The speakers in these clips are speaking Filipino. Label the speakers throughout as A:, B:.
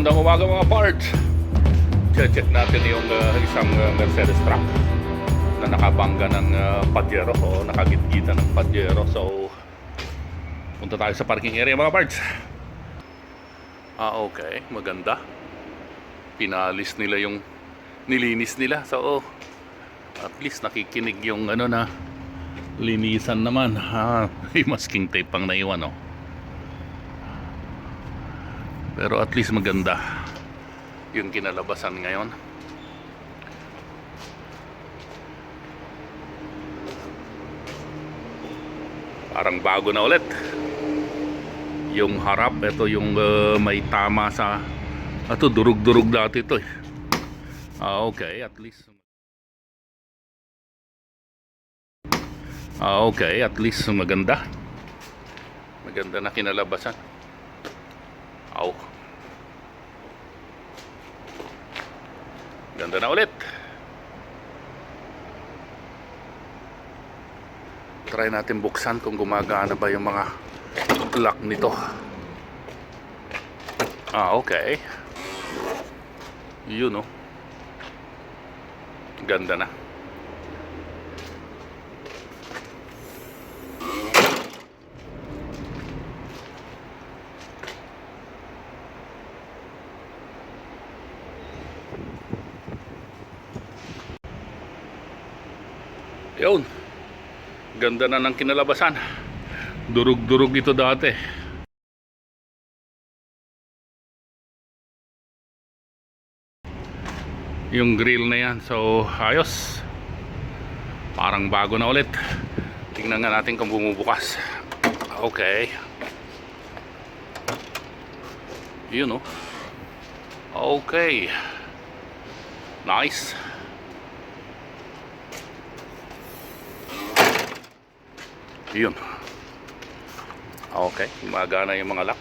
A: Magandang umaga mga parts. Check natin yung isang Mercedes truck na nakabangga ng Pajero o nakagitgitan ng Pajero. So punta tayo sa parking area mga parts. Okay, maganda. Pinalis nila yung nilinis nila. So at least nakikinig yung ano na linisan naman. May masking tape pang naiwan, oh. Pero at least maganda yung kinalabasan ngayon. Parang bago na ulit. Yung harap, ito yung may tama sa ito, durug-durug dati ito eh. Okay, at least okay, at least maganda. Maganda na kinalabasan. Ganda na ulit. Try natin buksan kung gumagana ba yung mga lock nito. Okay. Yun, oh. Ganda na. Yun. Ganda na ng kinalabasan. Durug-durug ito dati. Yung grill na yan. So ayos. Parang bago na ulit. Tingnan nga natin kung bumubukas. Okay. Yun, oh. Okay. Nice. Yun. Okay, gumagana yung mga lock.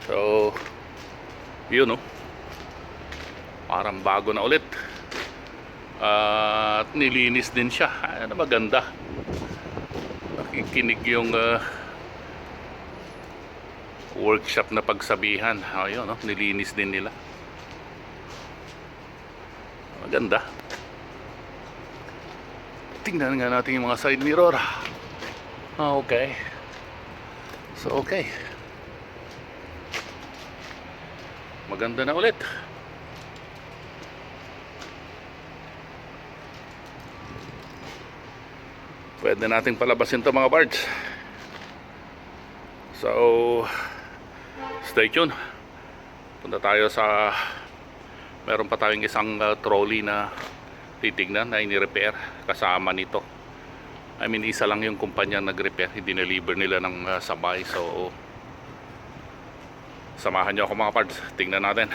A: So yun, oh. Parang bago na ulit. At nilinis din siya. Ano, maganda. Nakikinig yung workshop na pagsabihan. Ayun, oh, nilinis din nila. Maganda. Tingnan nga natin yung mga side mirror. Okay. So okay. Maganda na ulit. Pwede nating palabasin to mga parts. So stay tuned. Punta tayo sa meron pa tayong isang trolley na titignan na ini-repair kasama nito. I mean, isa lang yung kumpanya nag-repair, i-deliver nila ng sabay. So samahan nyo ako mga parts, tingnan natin.